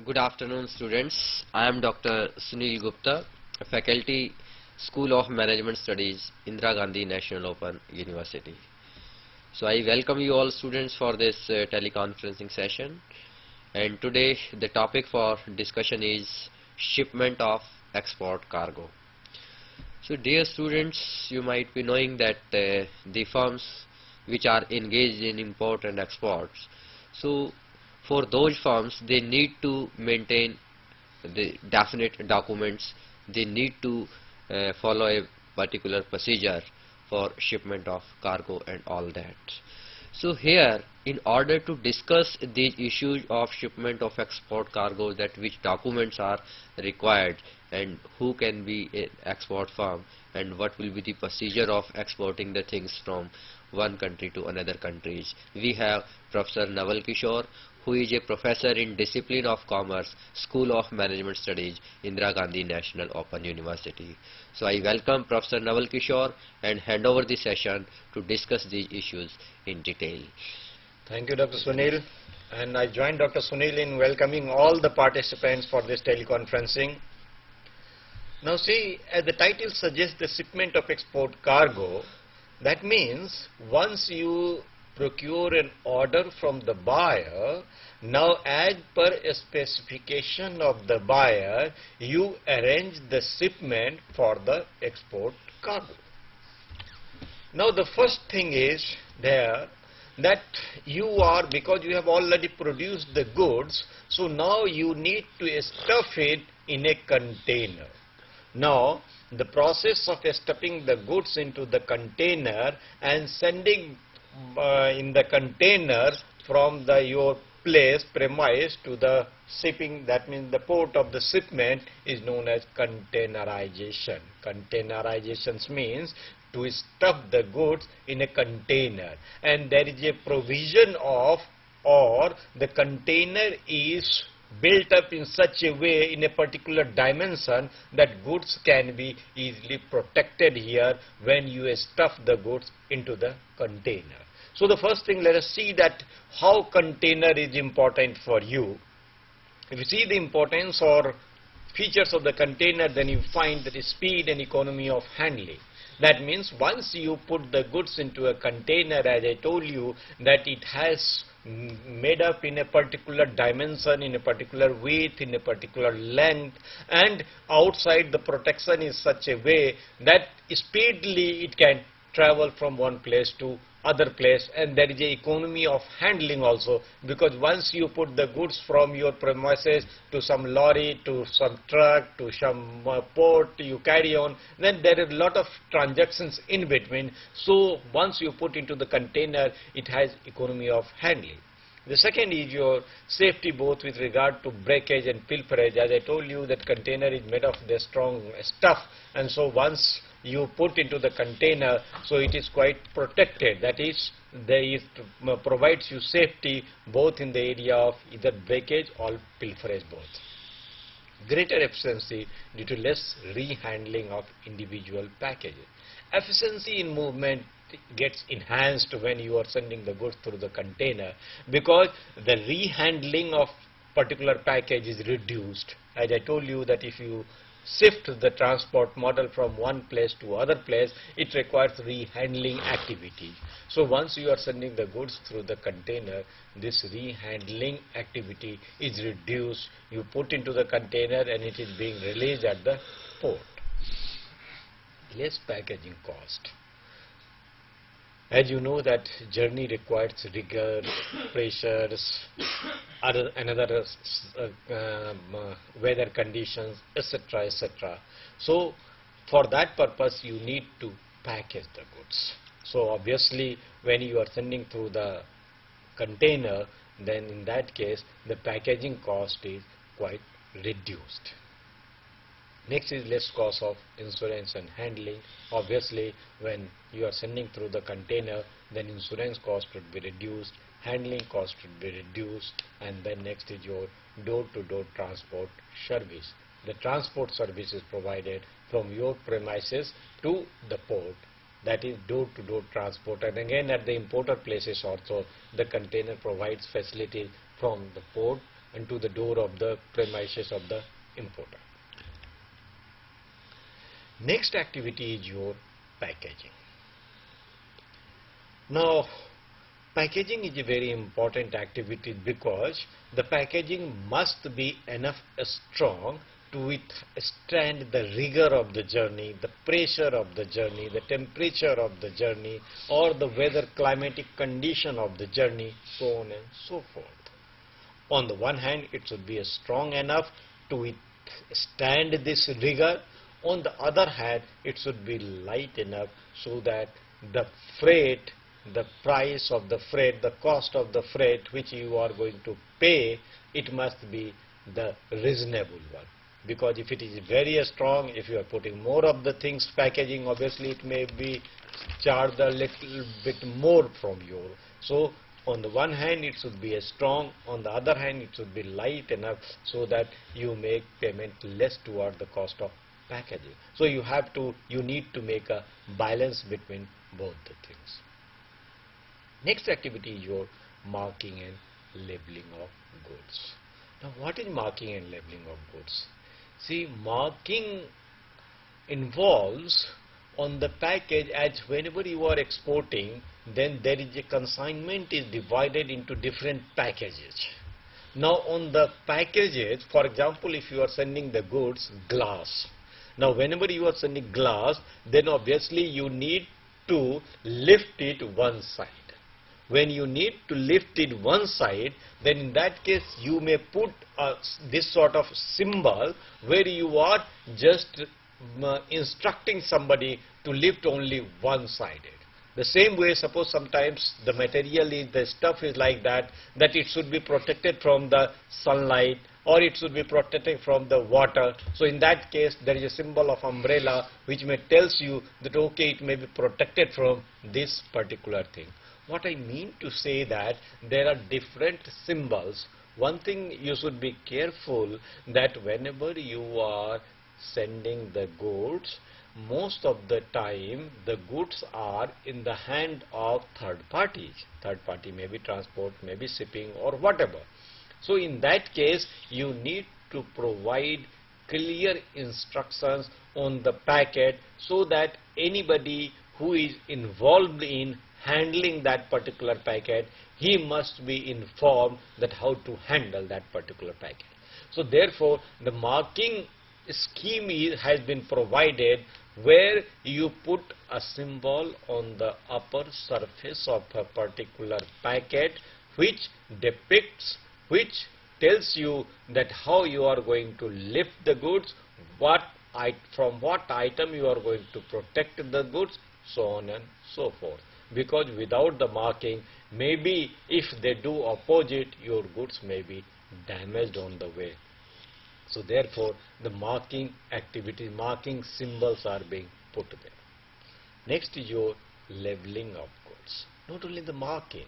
Good afternoon, students. I am Dr. Sunil Gupta, Faculty, School of Management Studies, Indira Gandhi National Open University. So I welcome you all students for this teleconferencing session, and today the topic for discussion is shipment of export cargo. So dear students, you might be knowing that the firms which are engaged in import and exports, so for those firms they need to maintain the definite documents, they need to follow a particular procedure for shipment of cargo and all that. So here, in order to discuss these issues of shipment of export cargo, that which documents are required and who can be an export firm and what will be the procedure of exporting the things from one country to another countries, we have Professor Naval Kishore, who is a professor in Discipline of Commerce, School of Management Studies, Indira Gandhi National Open University. So I welcome Professor Naval Kishore and hand over the session to discuss these issues in detail. Thank you, Dr. Sunil. And I join Dr. Sunil in welcoming all the participants for this teleconferencing. Now see, as the title suggests, the shipment of export cargo, that means once you procure an order from the buyer, now as per a specification of the buyer, you arrange the shipment for the export cargo. Now the first thing is there that you are, because you have already produced the goods, so now you need to stuff it in a container. Now the process of stuffing the goods into the container and sending in the container from your premise to the shipping, that means the port of the shipment, is known as containerization. Containerization means to stuff the goods in a container, and there is a provision of, or the container is built up in such a way, in a particular dimension, that goods can be easily protected here when you stuff the goods into the container. So the first thing, let us see that how container is important for you. If you see the importance or features of the container, then you find that is speed and economy of handling. That means once you put the goods into a container, as I told you, that it has made up in a particular dimension, in a particular width, in a particular length, and outside the protection is such a way that speedily it can travel from one place to other place, and there is a economy of handling also, because once you put the goods from your premises to some lorry, to some truck, to some port, you carry on, then there are a lot of transactions in between. So once you put into the container, it has economy of handling. The second is your safety, both with regard to breakage and pilferage. As I told you, that container is made of the strong stuff, and so once you put into the container, so it is quite protected. That is, provides you safety both in the area of either breakage or pilferage both. Greater efficiency due to less rehandling of individual packages. Efficiency in movement gets enhanced when you are sending the goods through the container, because the rehandling of particular package is reduced. As I told you, that if you shift the transport model from one place to other place, it requires rehandling activity. So once you are sending the goods through the container, this rehandling activity is reduced. You put into the container and it is being released at the port. Less packaging cost. As you know, that journey requires rigor, pressures, another weather conditions, etc., etc. So for that purpose, you need to package the goods. So obviously, when you are sending through the container, then in that case the packaging cost is quite reduced. Next is less cost of insurance and handling. Obviously, when you are sending through the container, then insurance cost would be reduced, handling cost would be reduced, and then next is your door-to-door transport service. The transport service is provided from your premises to the port. That is door-to-door transport, and again at the importer places also the container provides facility from the port and to the door of the premises of the importer. Next activity is your packaging. Now, packaging is a very important activity because the packaging must be enough strong to withstand the rigor of the journey, the pressure of the journey, the temperature of the journey, or the weather climatic condition of the journey, so on and so forth. On the one hand, it should be strong enough to withstand this rigor. On the other hand, it should be light enough so that the freight, the price of the freight, the cost of the freight which you are going to pay, it must be the reasonable one. Because if it is very strong, if you are putting more of the things packaging, obviously it may be charged a little bit more from you. So on the one hand it should be strong, on the other hand it should be light enough so that you make payment less toward the cost of packaging. So you need to make a balance between both the things. Next activity is your marking and labeling of goods. Now what is marking and labeling of goods? See, marking involves on the package, as whenever you are exporting, then there is a consignment is divided into different packages. Now on the packages, for example, if you are sending the goods glass, now whenever you are sending glass, then obviously you need to lift it one side. When you need to lift it one side, then in that case you may put this sort of symbol where you are just instructing somebody to lift only one sided. The same way, suppose sometimes the material is, the stuff is like that it should be protected from the sunlight, or it should be protected from the water. So in that case there is a symbol of umbrella which may tells you that okay, it may be protected from this particular thing. What I mean to say that there are different symbols. One thing you should be careful that whenever you are sending the goods, most of the time the goods are in the hand of third parties. Third party may be transport, may be shipping or whatever. So in that case you need to provide clear instructions on the packet so that anybody who is involved in handling that particular packet, he must be informed that how to handle that particular packet. So therefore the marking scheme has been provided where you put a symbol on the upper surface of a particular packet which depicts, which tells you that how you are going to lift the goods, from what item you are going to protect the goods, so on and so forth. Because without the marking, maybe if they do opposite, your goods may be damaged on the way. So therefore the marking activity, marking symbols are being put there. Next is your labeling of goods. Not only the marking,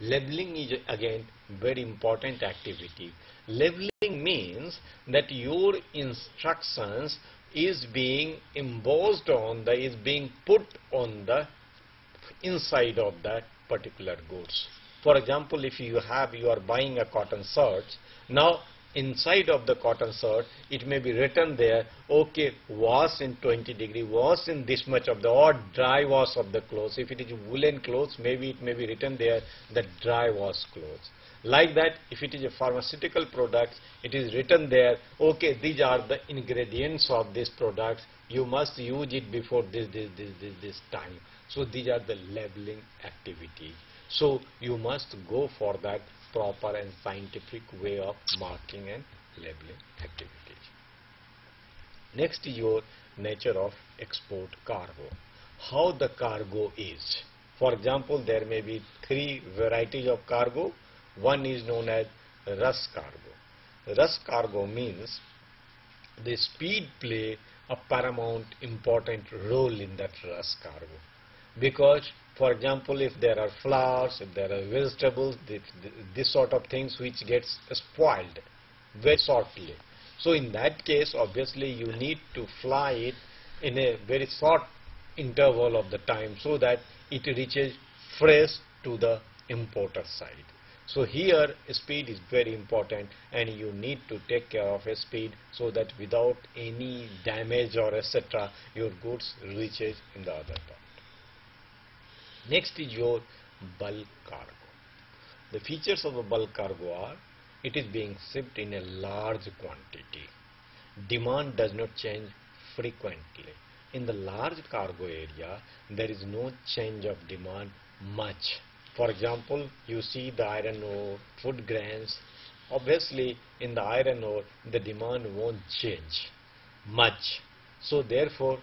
labeling is again very important activity. Labeling means that your instructions is being embossed on the, is being put on the inside of that particular goods. For example, if you are buying a cotton shirt, now inside of the cotton shirt it may be written there, okay, wash in 20 degree, wash in this much of the, or dry wash of the clothes. If it is woolen clothes, maybe it may be written there that dry wash clothes. Like that, if it is a pharmaceutical product, it is written there, okay, these are the ingredients of this product, you must use it before this time. So these are the labeling activity. So you must go for that proper and scientific way of marking and labeling activities. Next is your nature of export cargo. How the cargo is. For example, there may be three varieties of cargo. One is known as rush cargo. Rush cargo means the speed play a paramount important role in that rush cargo, because for example, if there are flowers, if there are vegetables, this sort of things which gets spoiled very shortly. So in that case, obviously you need to fly it in a very short interval of the time so that it reaches fresh to the importer side. So here speed is very important, and you need to take care of a speed so that without any damage or etc. your goods reaches in the other part. Next is your bulk cargo. The features of a bulk cargo are: it is being shipped in a large quantity. Demand does not change frequently. In the large cargo area, there is no change of demand much. For example, you see the iron ore, food grains. Obviously, in the iron ore, the demand won't change much. So therefore,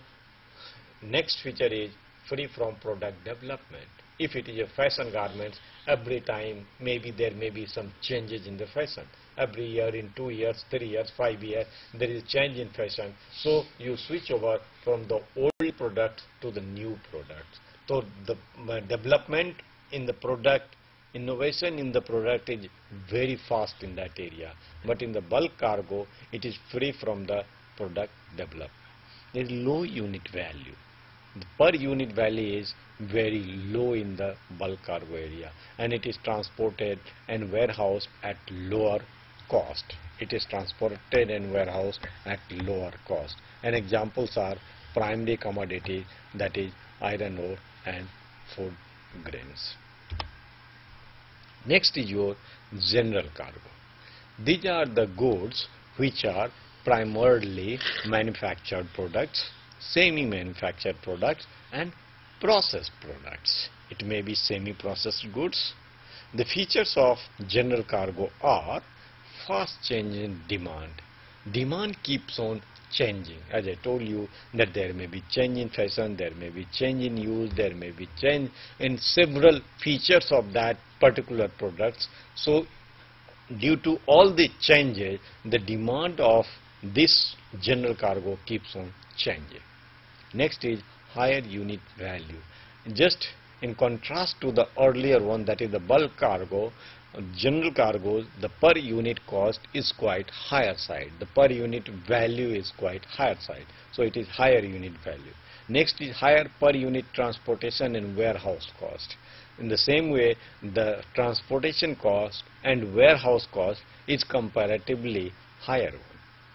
next feature is free from product development. If it is a fashion garment, every time maybe there may be some changes in the fashion. Every year, in 2 years, 3 years, 5 years, there is a change in fashion. So you switch over from the old product to the new product. So the development in the product, innovation in the product is very fast in that area. But in the bulk cargo, it is free from the product development. There is low unit value. The per unit value is very low in the bulk cargo area, and it is transported and warehoused at lower cost. It is transported and warehoused at lower cost. And examples are primary commodity, that is iron ore and food grains. Next is your general cargo. These are the goods which are primarily manufactured products, semi-manufactured products and processed products. It may be semi-processed goods. The features of general cargo are fast change in demand. Demand keeps on changing. As I told you, that there may be change in fashion, there may be change in use, there may be change in several features of that particular products. So due to all the changes, the demand of this general cargo keeps on changing. Next is higher unit value. Just in contrast to the earlier one, that is the bulk cargo, general cargo, the per unit cost is quite higher side. The per unit value is quite higher side. So it is higher unit value. Next is higher per unit transportation and warehouse cost. In the same way, the transportation cost and warehouse cost is comparatively higher one.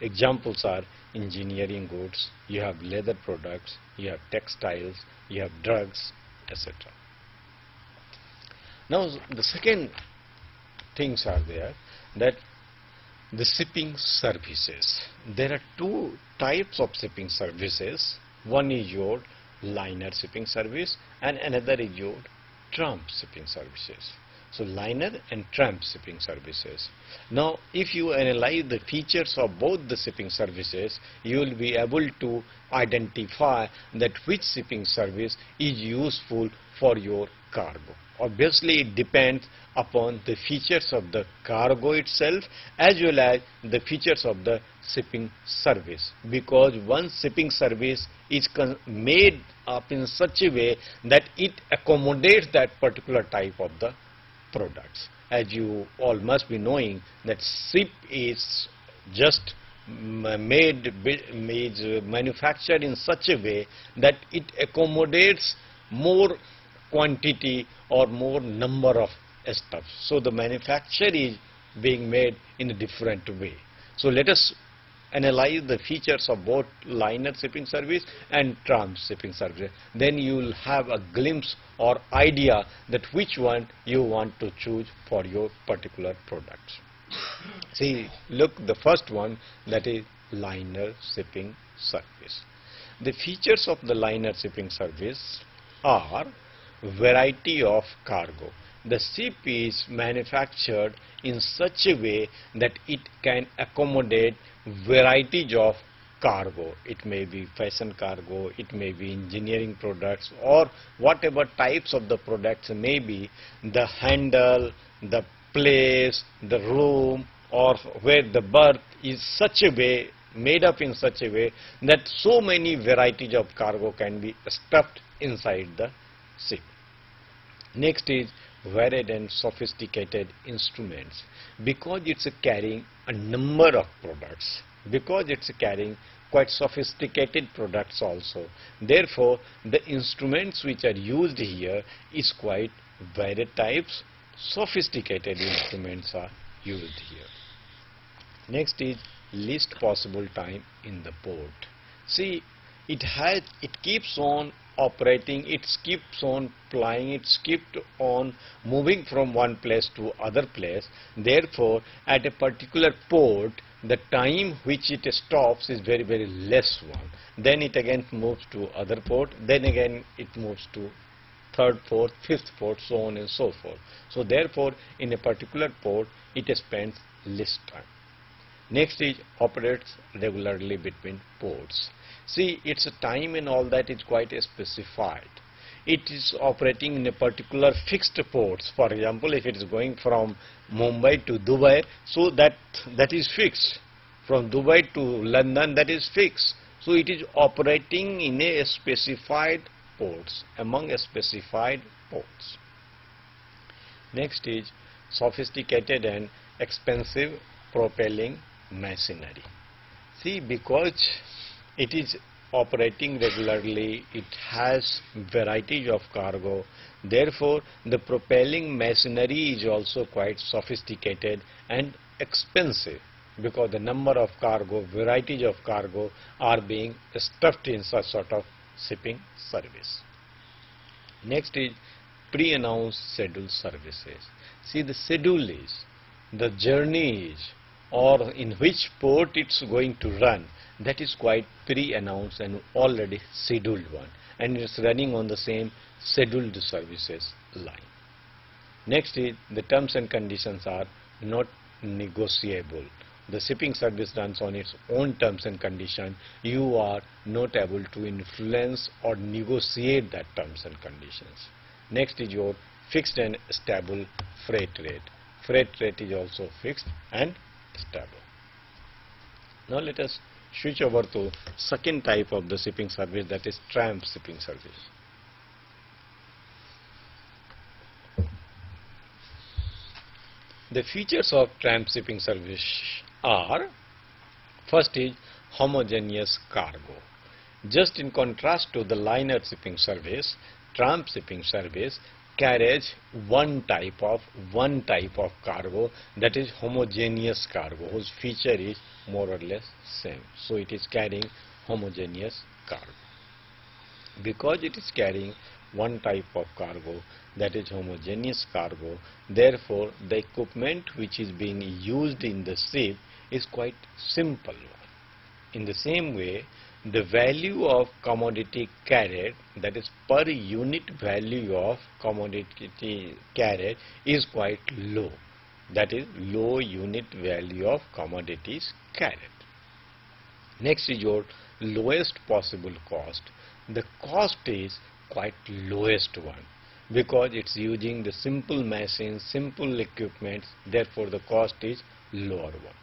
Examples are engineering goods, you have leather products, you have textiles, you have drugs, etc. Now the second things are there, that the shipping services. There are two types of shipping services. One is your liner shipping service and another is your tramp shipping services. So liner and tramp shipping services. Now if you analyze the features of both the shipping services, you will be able to identify that which shipping service is useful for your cargo. Obviously it depends upon the features of the cargo itself as well as the features of the shipping service, because one shipping service is made up in such a way that it accommodates that particular type of the products. As you all must be knowing, that ship is just manufactured in such a way that it accommodates more quantity or more number of stuff. So the manufacture is being made in a different way. So let us analyze the features of both liner shipping service and tramp shipping service. Then you will have a glimpse or idea that which one you want to choose for your particular products. See, look, the first one, that is liner shipping service. The features of the liner shipping service are variety of cargo. The ship is manufactured in such a way that it can accommodate varieties of cargo. It may be fashion cargo, it may be engineering products, or whatever types of the products may be, the handle, the place, the room, or where the berth is such a way, made up in such a way that so many varieties of cargo can be stuffed inside the ship. Next is varied and sophisticated instruments. Because it's carrying a number of products, because it's carrying quite sophisticated products also, therefore the instruments which are used here is quite varied types, sophisticated instruments are used here. Next is least possible time in the port. See, it keeps on operating, it keeps on flying, it keeps on moving from one place to other place. Therefore, at a particular port, the time which it stops is very, very less one. Then it again moves to other port, then again it moves to third port, fifth port, so on and so forth. So therefore, in a particular port, it spends less time. Next is operates regularly between ports. See, its time and all that is quite specified. It is operating in a particular fixed ports. For example, if it is going from Mumbai to Dubai, so that is fixed. From Dubai to London, that is fixed. So it is operating in a specified ports, among a specified ports. Next is sophisticated and expensive propelling machinery. See, because it is operating regularly, it has varieties of cargo, therefore the propelling machinery is also quite sophisticated and expensive, because the number of cargo, varieties of cargo are being stuffed in such sort of shipping service. Next is pre-announced schedule services. See, the schedule is, the journey is, or in which port it's going to run, that is quite pre-announced and already scheduled one, and it's running on the same scheduled services line. Next is the terms and conditions are not negotiable. The shipping service runs on its own terms and conditions. You are not able to influence or negotiate that terms and conditions. Next is your fixed and stable freight rate. Freight rate is also fixed and stable. Now let us switch over to second type of the shipping service, that is tramp shipping service. The features of tramp shipping service are, first is homogeneous cargo. Just in contrast to the liner shipping service, tramp shipping service carries one type of cargo, that is homogeneous cargo, whose feature is more or less same. So it is carrying homogeneous cargo. Because it is carrying one type of cargo, that is homogeneous cargo, therefore the equipment which is being used in the ship is quite simple one. In the same way, the value of commodity carried, that is per unit value of commodity carried, is quite low. That is low unit value of commodities carried. Next is your lowest possible cost. The cost is quite lowest one, because it's using the simple machines, simple equipments, therefore the cost is lower one.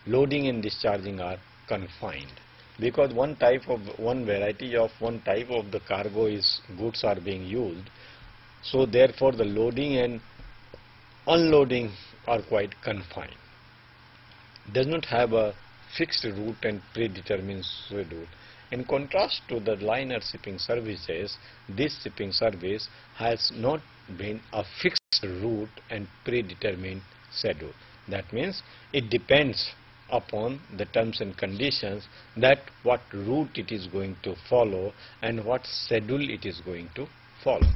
Loading and discharging are confined, because one type of the cargo is goods are being used, so therefore the loading and unloading are quite confined. Does not have a fixed route and predetermined schedule. In contrast to the liner shipping services, this shipping service has not been a fixed route and predetermined schedule. That means it depends upon the terms and conditions that what route it is going to follow and what schedule it is going to follow.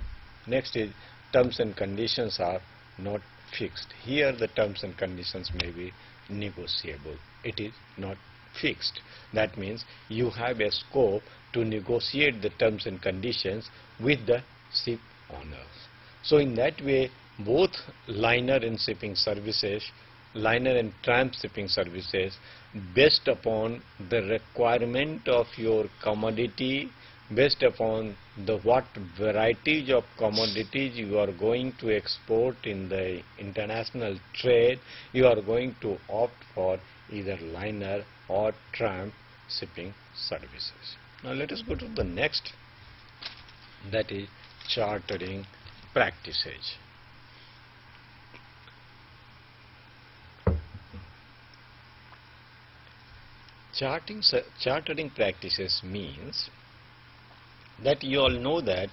Next is terms and conditions are not fixed. Here the terms and conditions may be negotiable. It is not fixed. That means you have a scope to negotiate the terms and conditions with the ship owners. So in that way, both liner and shipping services liner and tramp shipping services based upon the requirement of your commodity, based upon the what varieties of commodities you are going to export in the international trade. You are going to opt for either liner or tramp shipping services. Now let us go to the next, that is chartering practices. Chartering practices means that you all know that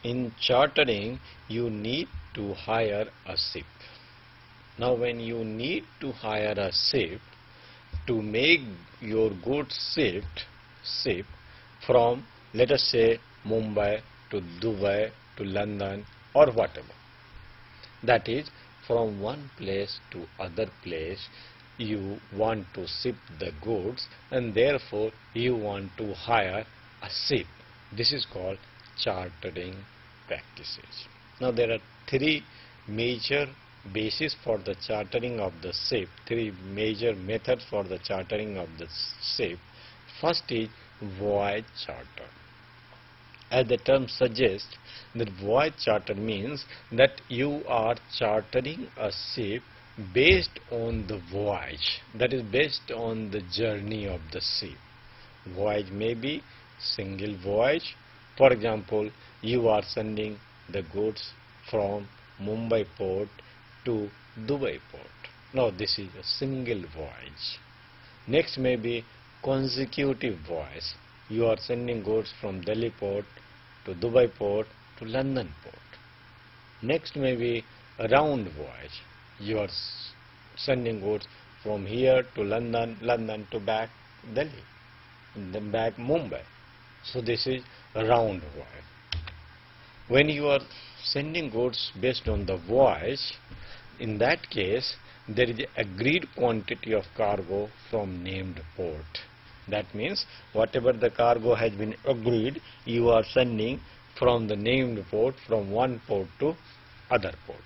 in chartering you need to hire a ship. Now when you need to hire a ship to make your goods ship from, let us say, Mumbai to Dubai to London or whatever, that is from one place to other place you want to ship the goods, and therefore you want to hire a ship. This is called chartering practices. Now there are three major bases for the chartering of the ship, three major methods for the chartering of the ship. First is voyage charter. As the term suggests, that voyage charter means that you are chartering a ship based on the voyage, that is based on the journey of the ship. Voyage may be single voyage. For example, you are sending the goods from Mumbai port to Dubai port. Now this is a single voyage. Next may be consecutive voyage. You are sending goods from Delhi port to Dubai port to London port. Next may be a round voyage. You are sending goods from here to London, London to back Delhi, and then back Mumbai. So this is a round voyage. When you are sending goods based on the voyage, in that case there is agreed quantity of cargo from named port. That means whatever the cargo has been agreed, you are sending from the named port, from one port to other port.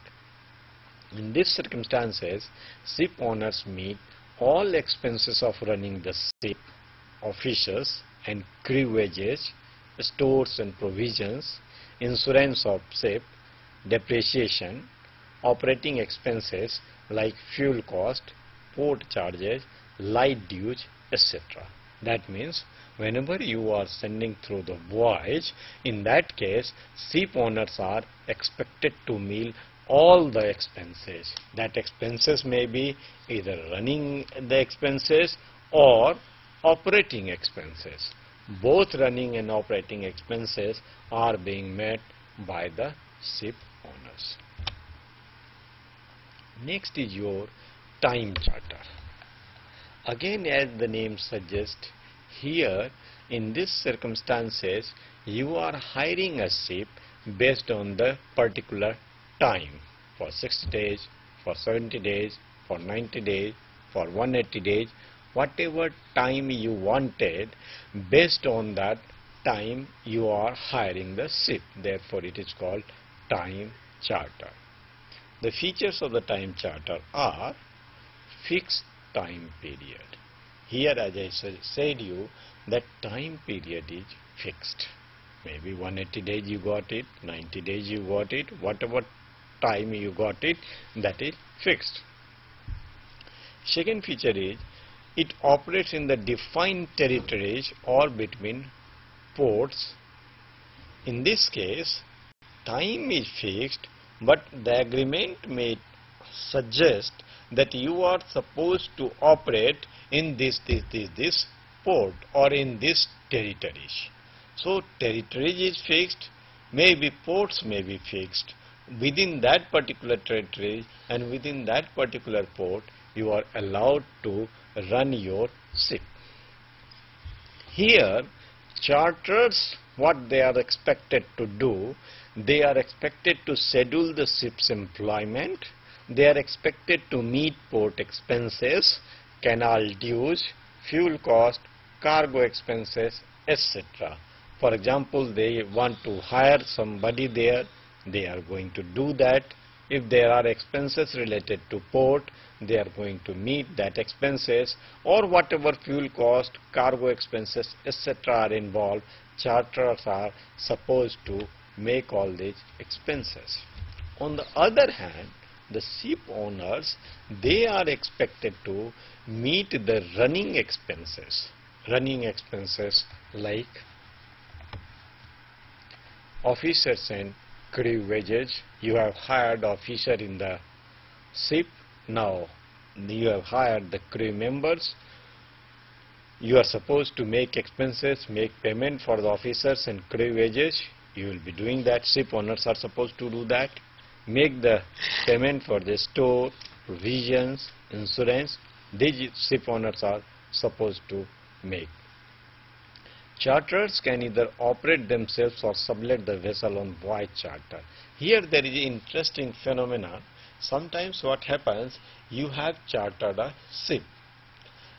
In these circumstances, ship owners meet all expenses of running the ship, officers and crew wages, stores and provisions, insurance of ship, depreciation, operating expenses like fuel cost, port charges, light dues, etc. That means whenever you are sending through the voyage, in that case ship owners are expected to meet all the expenses. That expenses may be either running the expenses or operating expenses. Both running and operating expenses are being met by the ship owners. Next is your time charter. Again, as the name suggests, here in these circumstances you are hiring a ship based on the particular time, for 60 days, for 70 days, for 90 days, for 180 days, whatever time you wanted, based on that time you are hiring the ship. Therefore it is called time charter. The features of the time charter are fixed time period. Here, as I said you, that time period is fixed. Maybe 180 days you got it, 90 days you got it, whatever time you got it, that is fixed. Second feature is it operates in the defined territories or between ports. In this case, time is fixed, but the agreement may suggest that you are supposed to operate in this port or in this territories. So territories is fixed, maybe ports may be fixed. Within that particular territory and within that particular port, you are allowed to run your ship. Here, charters, what they are expected to do, they are expected to schedule the ship's employment, they are expected to meet port expenses, canal dues, fuel cost, cargo expenses, etc. For example, they want to hire somebody there, they are going to do that. If there are expenses related to port, they are going to meet that expenses, or whatever fuel cost, cargo expenses, etc. are involved, charterers are supposed to make all these expenses. On the other hand, the ship owners, they are expected to meet the running expenses like officers and crew wages. You have hired officer in the ship, now you have hired the crew members. You are supposed to make expenses, make payment for the officers and crew wages. You will be doing that. Ship owners are supposed to do that. Make the payment for the store, provisions, insurance. These ship owners are supposed to make. Charterers can either operate themselves or sublet the vessel on voyage charter. Here there is an interesting phenomenon. Sometimes what happens, you have chartered a ship.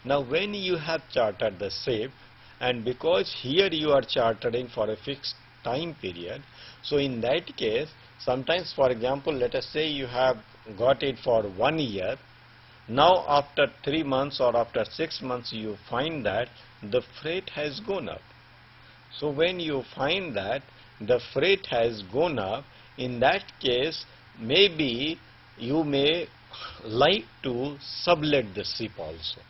Now when you have chartered the ship, and because here you are chartering for a fixed time period, so in that case, sometimes, for example, let us say you have got it for 1 year. Now after 3 months or after 6 months you find that the freight has gone up. So when you find that the freight has gone up, in that case maybe you may like to sublet the ship also.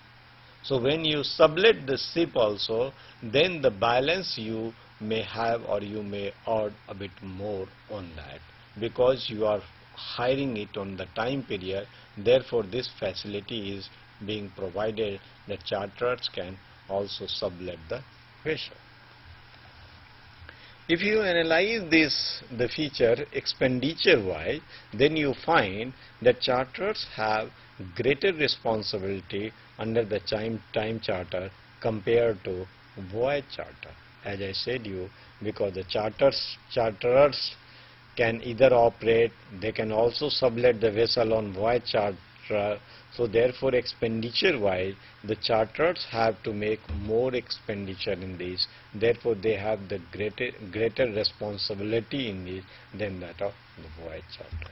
So when you sublet the ship also, then the balance you may have, or you may earn a bit more on that, because you are hiring it on the time period. Therefore this facility is being provided that charterers can also sublet the vessel. If you analyze this, the feature expenditure wise, then you find that charterers have greater responsibility under the time charter compared to voyage charter. As I said you, because the charterers can either operate, they can also sublet the vessel on voyage charter. So therefore expenditure wise, the charterers have to make more expenditure in this. Therefore they have the greater responsibility in this than that of the voyage charter.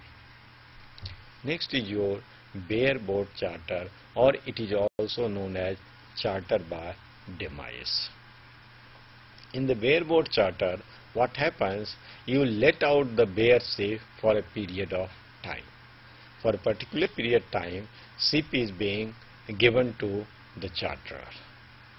Next is your bareboat charter, or it is also known as charter by demise. In the bareboat charter, what happens, you let out the bare ship for a period of time. For a particular period of time, ship is being given to the charterer.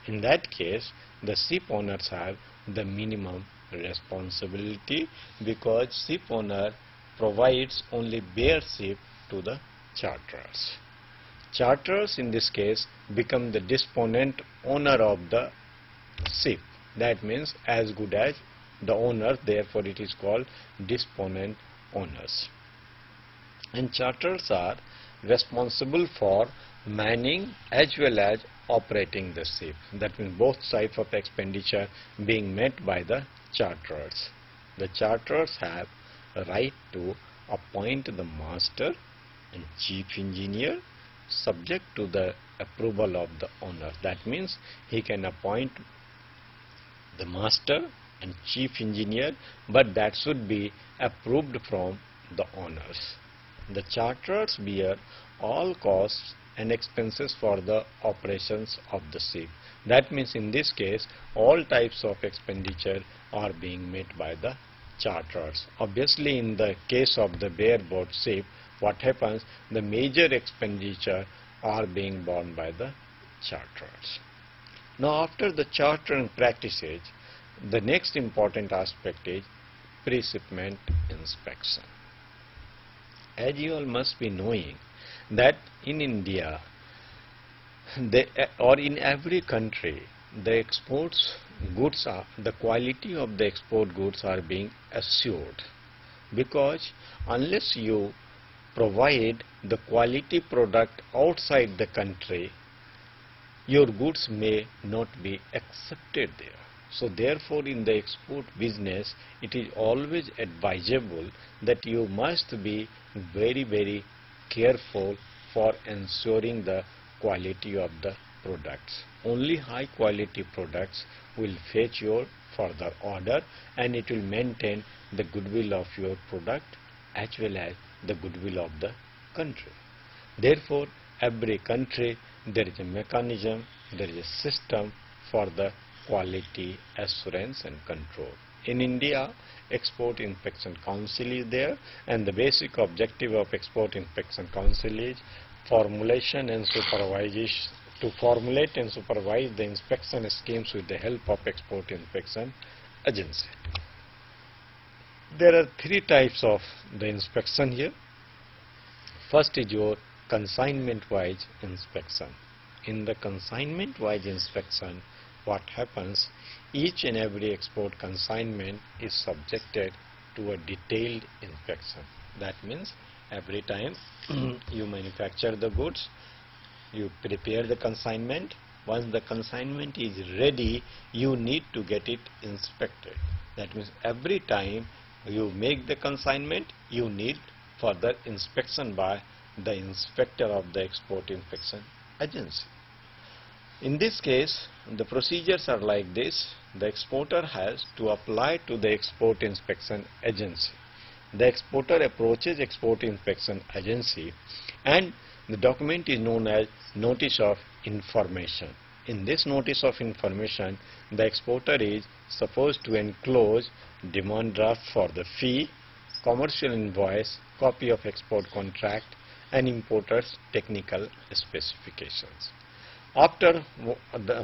In that case, the ship owners have the minimum responsibility, because ship owner provides only bare ship to the charterers. Charterers in this case become the disponent owner of the ship. That means as good as the owner, therefore it is called disponent owners. And charterers are responsible for manning as well as operating the ship. That means both types of expenditure being met by the charterers. The charterers have a right to appoint the master and chief engineer subject to the approval of the owner. That means he can appoint the master and chief engineer, but that should be approved from the owners. The charterers bear all costs and expenses for the operations of the ship. That means in this case all types of expenditure are being met by the charterers. Obviously in the case of the bareboat ship, what happens, the major expenditure are being borne by the charterers. Now after the chartering practices, the next important aspect is pre-shipment inspection. As you all must be knowing that in India or in every country, the exports goods are, the quality of the export goods are being assured, because unless you provide the quality product outside the country, your goods may not be accepted there. So therefore in the export business, it is always advisable that you must be very careful for ensuring the quality of the products. Only high quality products will fetch your further order, and it will maintain the goodwill of your product as well as the goodwill of the country. Therefore, every country there is a mechanism, there is a system for the quality assurance and control. In India, Export Inspection Council is there, and the basic objective of Export Inspection Council is formulation and supervision, to formulate and supervise the inspection schemes with the help of Export Inspection Agency. There are three types of the inspection here. First is your consignment-wise inspection. In the consignment-wise inspection, what happens, each and every export consignment is subjected to a detailed inspection. That means every time you manufacture the goods, you prepare the consignment. Once the consignment is ready, you need to get it inspected. That means every time you make the consignment, you need further inspection by the inspector of the Export Inspection Agency. In this case, the procedures are like this. The exporter has to apply to the Export Inspection Agency. The exporter approaches Export Inspection Agency, and the document is known as Notice of Information. In this Notice of Information, the exporter is supposed to enclose demand draft for the fee, commercial invoice, copy of export contract, and importer's technical specifications. After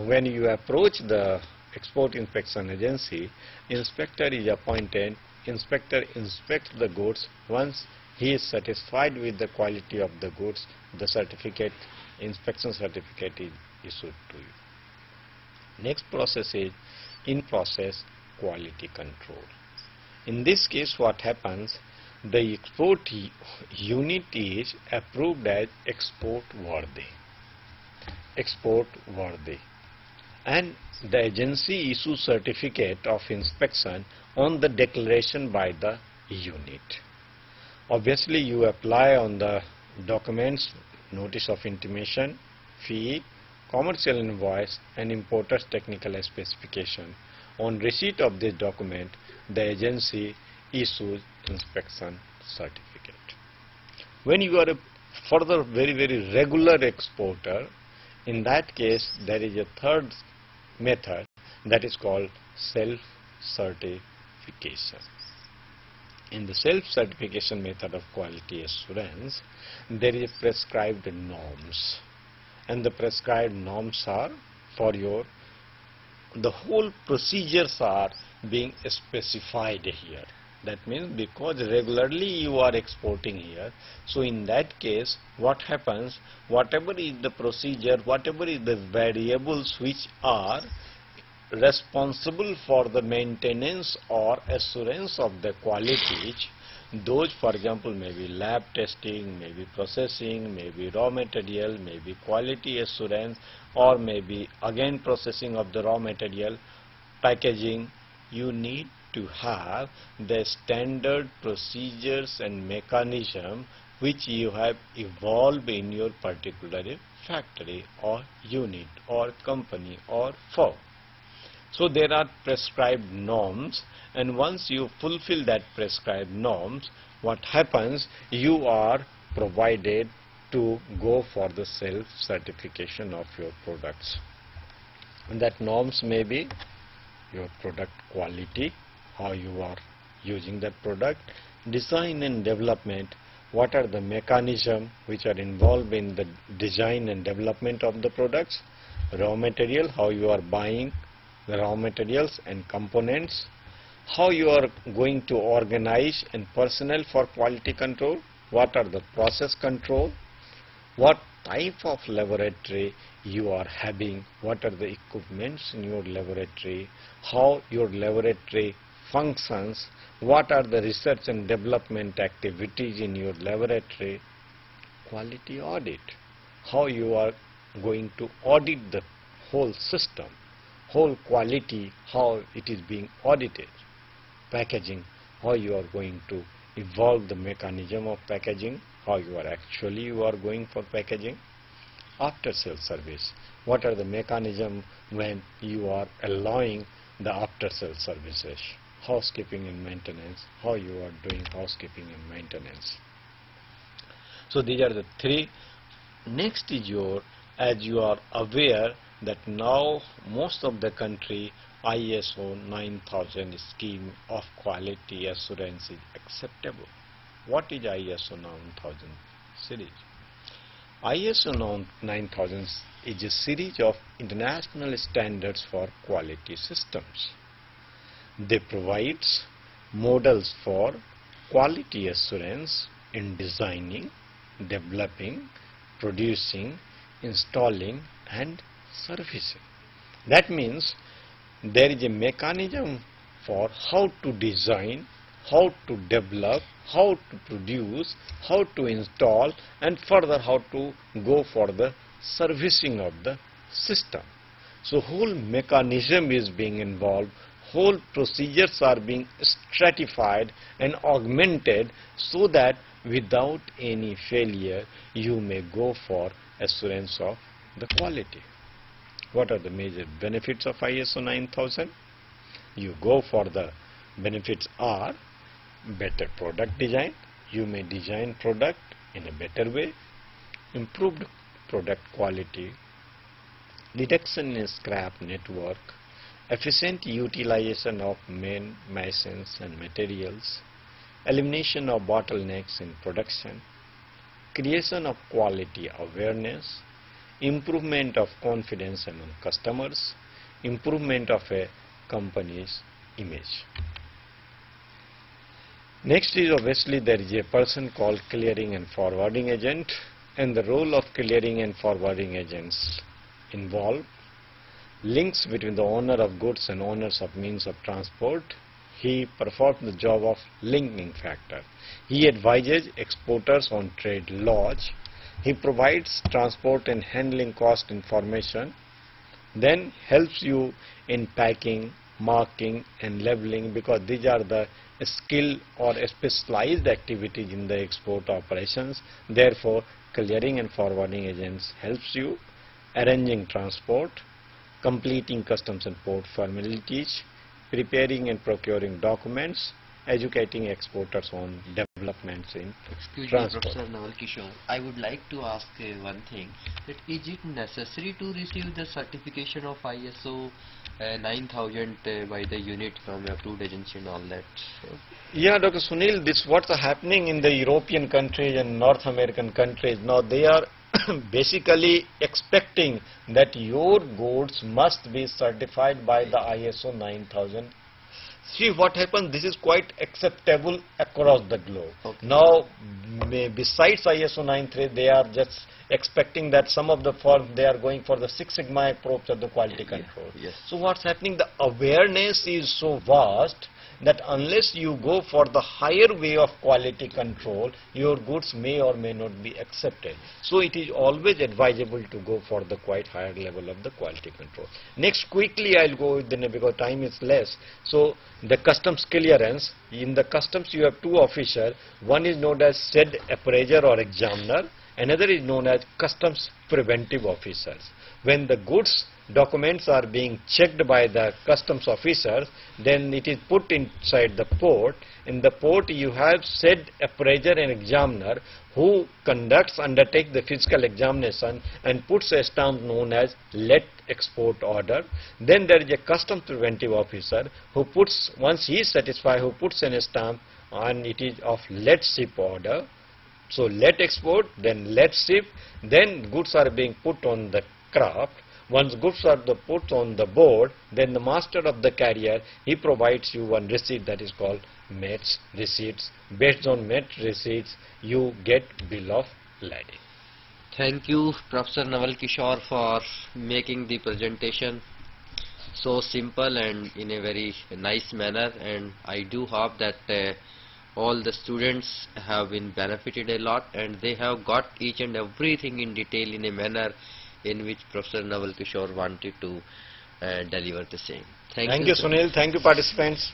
when you approach the Export Inspection Agency, inspector is appointed. Inspector inspects the goods. Once he is satisfied with the quality of the goods, the certificate, inspection certificate is issued to you. Next process is in-process quality control. In this case, what happens, the export unit is approved as export worthy, and the agency issues certificate of inspection on the declaration by the unit. Obviously, you apply on the documents, notice of intimation, fee, commercial invoice, and importer's technical specification. On receipt of this document, the agency issues inspection certificate. When you are a further very regular exporter, in that case there is a third method, that is called self-certification. In the self-certification method of quality assurance, there is prescribed norms, and the prescribed norms are for your, the whole procedures are being specified here. That means because regularly you are exporting here, so in that case what happens, whatever is the procedure, whatever is the variables which are responsible for the maintenance or assurance of the quality, those, for example, maybe lab testing, maybe processing, maybe raw material, maybe quality assurance, or maybe again processing of the raw material, packaging, you need to have the standard procedures and mechanism which you have evolved in your particular factory or unit or company or firm. So there are prescribed norms, and once you fulfill that prescribed norms, what happens, you are provided to go for the self-certification of your products. And that norms may be your product quality, how you are using that product, design and development, what are the mechanisms which are involved in the design and development of the products, raw material, how you are buying the raw materials and components, how you are going to organize and personnel for quality control, what are the process control, what type of laboratory you are having, what are the equipments in your laboratory, how your laboratory functions, what are the research and development activities in your laboratory, quality audit, how you are going to audit the whole system, whole quality, how it is being audited, packaging, how you are going to evolve the mechanism of packaging, how you are going for packaging, after sales service, what are the mechanism when you are allowing the after sales services, housekeeping and maintenance, how you are doing housekeeping and maintenance. So these are the three. Next is as you are aware that now most of the country ISO 9000 scheme of quality assurance is acceptable. What is ISO 9000 series? ISO 9000 is a series of international standards for quality systems. They provide models for quality assurance in designing, developing, producing, installing and servicing. That means there is a mechanism for how to design, how to develop, how to produce, how to install and further how to go for the servicing of the system. So whole mechanism is being involved, whole procedures are being stratified and augmented so that without any failure you may go for assurance of the quality. What are the major benefits of ISO 9000? You go for the benefits are better product design, you may design product in a better way, improved product quality, reduction in scrap network, efficient utilization of main machines and materials, elimination of bottlenecks in production, creation of quality awareness, improvement of confidence among customers, improvement of a company's image. Next is obviously there is a person called clearing and forwarding agent, and the role of clearing and forwarding agents involve links between the owner of goods and owners of means of transport. He performs the job of linking factor. He advises exporters on trade laws. He provides transport and handling cost information, then helps you in packing, marking and labeling, because these are the skill or specialized activities in the export operations. Therefore, clearing and forwarding agents helps you arranging transport, completing customs and port formalities, preparing and procuring documents, educating exporters on developments in transport. Professor Naval Kishore, I would like to ask one thing, that is it necessary to receive the certification of ISO 9000 by the unit from approved agency and all that? Yeah, Dr. Sunil, this what's happening in the European countries and North American countries. Now they are basically expecting that your goods must be certified by the ISO 9000. See what happens, this is quite acceptable across the globe. Okay. Now besides ISO 93, they are just expecting that some of the firms, they are going for the Six Sigma approach of the quality control. Yes. So what's happening, the awareness is so vast that unless you go for the higher way of quality control, your goods may or may not be accepted. So it is always advisable to go for the quite higher level of the quality control. Next, quickly I'll go with the name because time is less. So the customs clearance, in the customs you have two officers. One is known as said appraiser or examiner, another is known as customs preventive officers. When the goods documents are being checked by the customs officers, then it is put inside the port. In the port you have said appraiser and examiner who undertakes the physical examination and puts a stamp known as let export order. Then there is a customs preventive officer who puts, once he is satisfied, who puts in a stamp and it is of let ship order. So let export, then let ship, then goods are being put on the craft. Once goods are put on the board, then the master of the carrier, he provides you one receipt that is called METS receipts. Based on METS receipts, you get bill of lading. Thank you, Professor Naval Kishore, for making the presentation so simple and in a very nice manner, and I do hope that all the students have been benefited a lot and they have got each and everything in detail in a manner in which Professor Naval Kishore wanted to deliver the same. Thank you, Sunil. Thank you, participants.